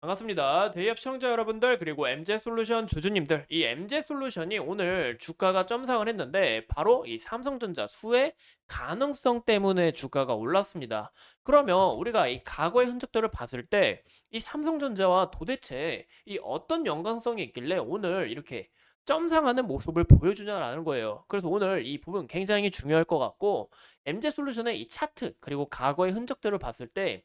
반갑습니다. 대기업 시청자 여러분들 그리고 MZ솔루션 주주님들 이 MZ솔루션이 오늘 주가가 점상을 했는데 바로 이 삼성전자 수혜 가능성 때문에 주가가 올랐습니다. 그러면 우리가 이 과거의 흔적들을 봤을 때 이 삼성전자와 도대체 이 어떤 연관성이 있길래 오늘 이렇게 점상하는 모습을 보여주냐라는 거예요. 그래서 오늘 이 부분 굉장히 중요할 것 같고 MZ솔루션의 이 차트 그리고 과거의 흔적들을 봤을 때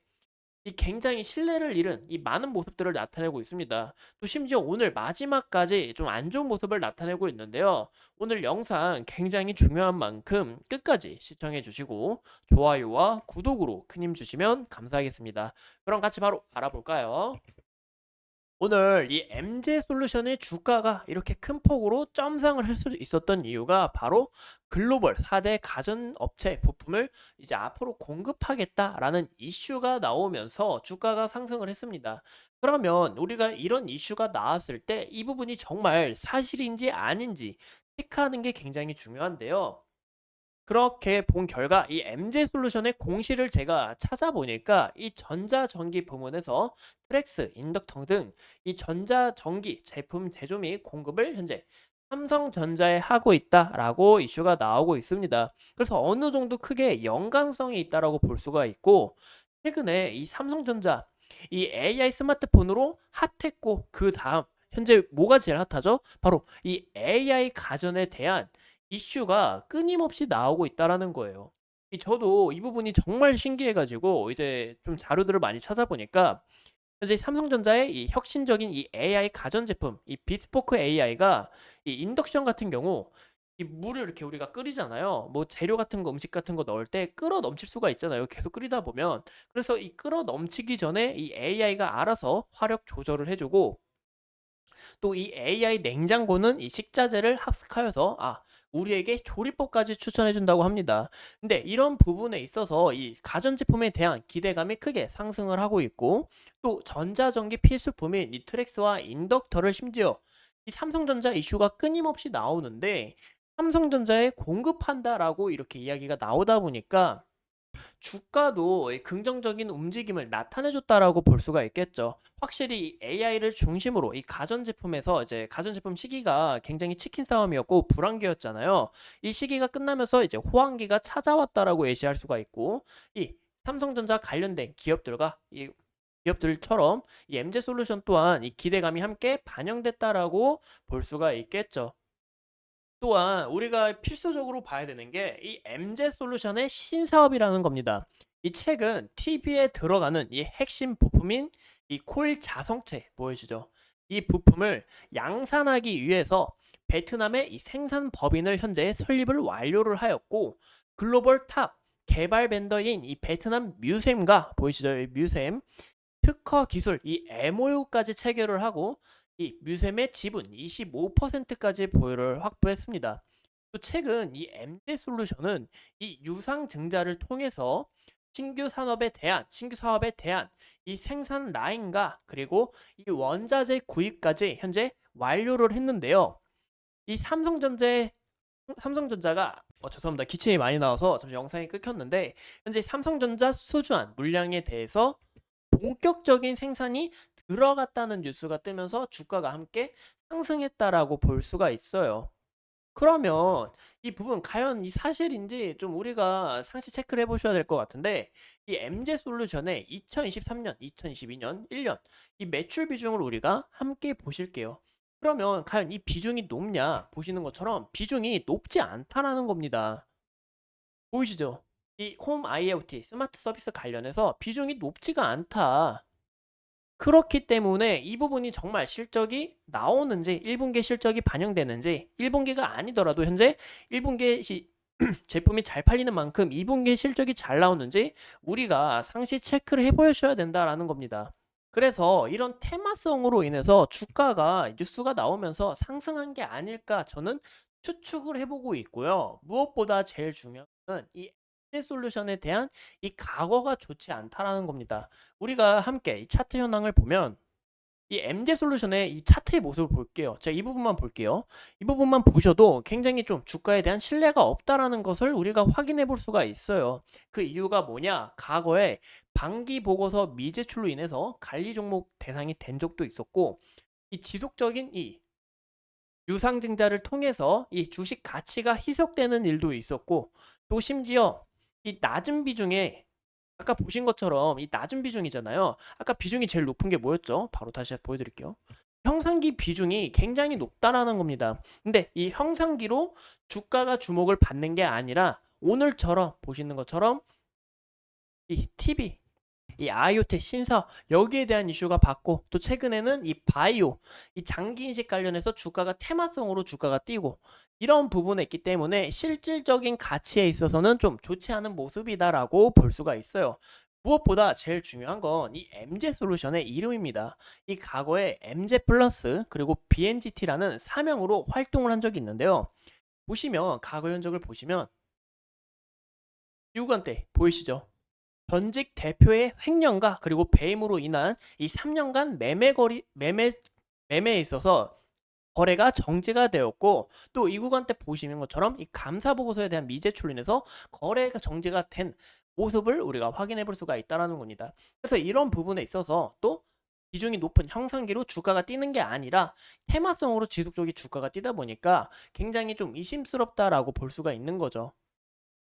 이 굉장히 신뢰를 잃은 이 많은 모습들을 나타내고 있습니다. 또 심지어 오늘 마지막까지 좀 안 좋은 모습을 나타내고 있는데요. 오늘 영상 굉장히 중요한 만큼 끝까지 시청해 주시고 좋아요와 구독으로 큰 힘 주시면 감사하겠습니다. 그럼 같이 바로 알아볼까요? 오늘 이 MZ솔루션의 주가가 이렇게 큰 폭으로 점상을 할 수 있었던 이유가 바로 글로벌 4대 가전업체 부품을 이제 앞으로 공급하겠다라는 이슈가 나오면서 주가가 상승을 했습니다. 그러면 우리가 이런 이슈가 나왔을 때 이 부분이 정말 사실인지 아닌지 체크하는 게 굉장히 중요한데요. 그렇게 본 결과 이 MZ솔루션의 공시를 제가 찾아보니까 이 전자전기 부문에서 트렉스, 인덕터 등 이 전자전기 제품 제조 및 공급을 현재 삼성전자에 하고 있다라고 이슈가 나오고 있습니다. 그래서 어느 정도 크게 연관성이 있다라고 볼 수가 있고 최근에 이 삼성전자 이 AI 스마트폰으로 핫했고 그다음 현재 뭐가 제일 핫하죠? 바로 이 AI 가전에 대한 이슈가 끊임없이 나오고 있다라는 거예요. 저도 이 부분이 정말 신기해 가지고 이제 좀 자료들을 많이 찾아보니까 현재 삼성전자의 이 혁신적인 이 AI 가전제품 이 비스포크 AI가 이 인덕션 같은 경우 이 물을 이렇게 우리가 끓이잖아요. 뭐 재료 같은 거 음식 같은 거 넣을 때 끓어 넘칠 수가 있잖아요, 계속 끓이다 보면. 그래서 이 끓어 넘치기 전에 이 AI가 알아서 화력 조절을 해 주고 또 이 AI 냉장고는 이 식자재를 합숙하여서 우리에게 조리법까지 추천해 준다고 합니다. 근데 이런 부분에 있어서 이 가전제품에 대한 기대감이 크게 상승을 하고 있고 또 전자전기 필수품인 이 트렉스와 인덕터를 심지어 이 삼성전자 이슈가 끊임없이 나오는데 삼성전자에 공급한다라고 이렇게 이야기가 나오다 보니까 주가도 이 긍정적인 움직임을 나타내 줬다라고 볼 수가 있겠죠. 확실히 AI를 중심으로 이 가전제품에서 이제 가전제품 시기가 굉장히 치킨 싸움이었고 불황기였잖아요. 이 시기가 끝나면서 이제 호황기가 찾아왔다라고 예시할 수가 있고 이 삼성전자 관련된 기업들과 이 기업들처럼 이 MZ솔루션 또한 이 기대감이 함께 반영됐다라고 볼 수가 있겠죠. 또한 우리가 필수적으로 봐야 되는 게 이 MZ솔루션의 신사업이라는 겁니다. 이 책은 TV에 들어가는 이 핵심 부품인 이 코일 자성체 보여주죠. 이 부품을 양산하기 위해서 베트남의 이 생산 법인을 현재 설립을 완료를 하였고 글로벌 탑 개발 벤더인 이 베트남 뮤셈과 보이시죠? 이 뮤셈 특허 기술 이 MOU까지 체결을 하고 이 뮤셈의 지분 25%까지 보유를 확보했습니다. 또 최근 이 MD 솔루션은 이 유상 증자를 통해서 신규 사업에 대한 이 생산 라인과 그리고 이 원자재 구입까지 현재 완료를 했는데요. 이 삼성전자가 죄송합니다. 기침이 많이 나와서 잠시 영상이 끊겼는데 현재 삼성전자 수주한 물량에 대해서 본격적인 생산이 들어갔다는 뉴스가 뜨면서 주가가 함께 상승했다라고 볼 수가 있어요. 그러면 이 부분 과연 이 사실인지 좀 우리가 상시 체크를 해보셔야 될 것 같은데 이 MZ솔루션의 2023년, 2022년, 1년 이 매출 비중을 우리가 함께 보실게요. 그러면 과연 이 비중이 높냐 보시는 것처럼 비중이 높지 않다라는 겁니다. 보이시죠? 이 홈 IoT 스마트 서비스 관련해서 비중이 높지가 않다. 그렇기 때문에 이 부분이 정말 실적이 나오는지 1분기 실적이 반영되는지 1분기가 아니더라도 현재 1분기 제품이 잘 팔리는 만큼 2분기 실적이 잘 나오는지 우리가 상시 체크를 해보셔야 된다라는 겁니다. 그래서 이런 테마성으로 인해서 주가가 뉴스가 나오면서 상승한 게 아닐까 저는 추측을 해보고 있고요. 무엇보다 제일 중요한 건 이 솔루션에 대한 이 각오가 좋지 않다라는 겁니다. 우리가 함께 이 차트 현황을 보면 이 MZ솔루션의 이 차트의 모습을 볼게요. 제가 이 부분만 볼게요. 이 부분만 보셔도 굉장히 좀 주가에 대한 신뢰가 없다라는 것을 우리가 확인해 볼 수가 있어요. 그 이유가 뭐냐? 과거에 반기 보고서 미제출로 인해서 관리 종목 대상이 된 적도 있었고, 이 지속적인 이 유상증자를 통해서 이 주식 가치가 희석되는 일도 있었고, 또 심지어 이 낮은 비중에, 아까 보신 것처럼 이 낮은 비중이잖아요. 아까 비중이 제일 높은 게 뭐였죠? 바로 다시 보여드릴게요. 형상기 비중이 굉장히 높다라는 겁니다. 근데 이 형상기로 주가가 주목을 받는 게 아니라 오늘처럼 보시는 것처럼 이 TV, 이 IoT 신사 여기에 대한 이슈가 받고, 또 최근에는 이 바이오, 이 장기 인식 관련해서 주가가 테마성으로 주가가 뛰고, 이런 부분에 있기 때문에 실질적인 가치에 있어서는 좀 좋지 않은 모습이다라고 볼 수가 있어요. 무엇보다 제일 중요한 건 이 MZ솔루션의 이름입니다. 이 과거에 MZ 플러스 그리고 BNGT라는 사명으로 활동을 한 적이 있는데요. 보시면 과거 현적을 보시면 유관 때 보이시죠? 전직 대표의 횡령과 그리고 배임으로 인한 이 3년간 매매에 있어서 거래가 정지가 되었고, 또 이 구간 때 보시는 것처럼 이 감사 보고서에 대한 미제출로 인해서 거래가 정지가 된 모습을 우리가 확인해 볼 수가 있다는 겁니다. 그래서 이런 부분에 있어서 또 비중이 높은 형상기로 주가가 뛰는 게 아니라 테마성으로 지속적인 주가가 뛰다 보니까 굉장히 좀 의심스럽다라고 볼 수가 있는 거죠.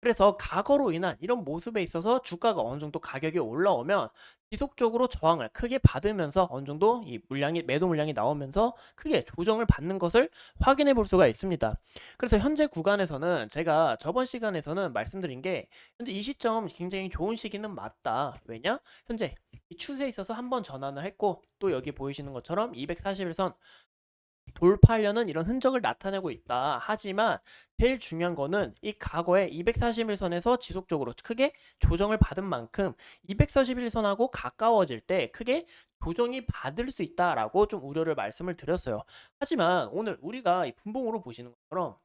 그래서 과거로 인한 이런 모습에 있어서 주가가 어느 정도 가격이 올라오면 지속적으로 저항을 크게 받으면서 어느 정도 이 물량이, 매도 물량이 나오면서 크게 조정을 받는 것을 확인해 볼 수가 있습니다. 그래서 현재 구간에서는 제가 저번 시간에서는 말씀드린 게, 현재 이 시점 굉장히 좋은 시기는 맞다. 왜냐? 현재 이 추세에 있어서 한번 전환을 했고, 또 여기 보이시는 것처럼 241선 돌파하려는 이런 흔적을 나타내고 있다. 하지만 제일 중요한 거는 이 과거에 241선에서 지속적으로 크게 조정을 받은 만큼 241선하고 가까워질 때 크게 조정이 받을 수 있다라고 좀 우려를 말씀을 드렸어요. 하지만 오늘 우리가 이 분봉으로 보시는 것처럼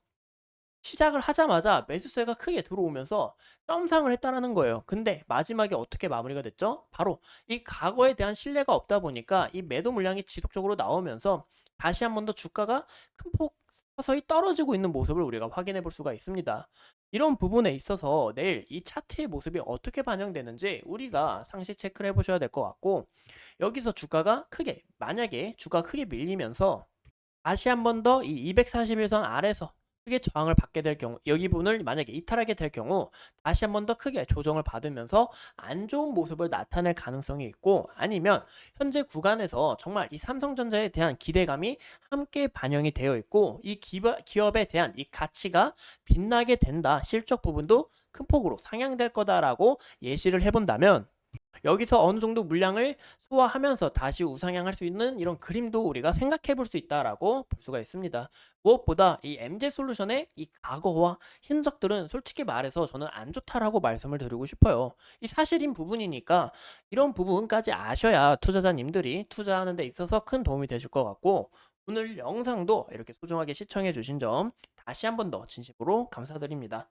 시작을 하자마자 매수세가 크게 들어오면서 점상을 했다라는 거예요. 근데 마지막에 어떻게 마무리가 됐죠? 바로 이 과거에 대한 신뢰가 없다 보니까 이 매도 물량이 지속적으로 나오면서 다시 한 번 더 주가가 큰 폭 서서히 떨어지고 있는 모습을 우리가 확인해 볼 수가 있습니다. 이런 부분에 있어서 내일 이 차트의 모습이 어떻게 반영되는지 우리가 상시 체크를 해보셔야 될 것 같고, 여기서 주가가 크게, 만약에 주가가 크게 밀리면서 다시 한 번 더 이 241선 아래서 크게 저항을 받게 될 경우, 여기 부분을 만약에 이탈하게 될 경우 다시 한 번 더 크게 조정을 받으면서 안 좋은 모습을 나타낼 가능성이 있고, 아니면 현재 구간에서 정말 이 삼성전자에 대한 기대감이 함께 반영이 되어 있고, 이 기업에 대한 이 가치가 빛나게 된다, 실적 부분도 큰 폭으로 상향될 거다라고 예시를 해본다면, 여기서 어느 정도 물량을 소화하면서 다시 우상향할 수 있는 이런 그림도 우리가 생각해 볼 수 있다라고 볼 수가 있습니다. 무엇보다 이 MZ솔루션의 이 과거와 흔적들은 솔직히 말해서 저는 안 좋다라고 말씀을 드리고 싶어요. 이 사실인 부분이니까 이런 부분까지 아셔야 투자자님들이 투자하는 데 있어서 큰 도움이 되실 것 같고, 오늘 영상도 이렇게 소중하게 시청해 주신 점 다시 한 번 더 진심으로 감사드립니다.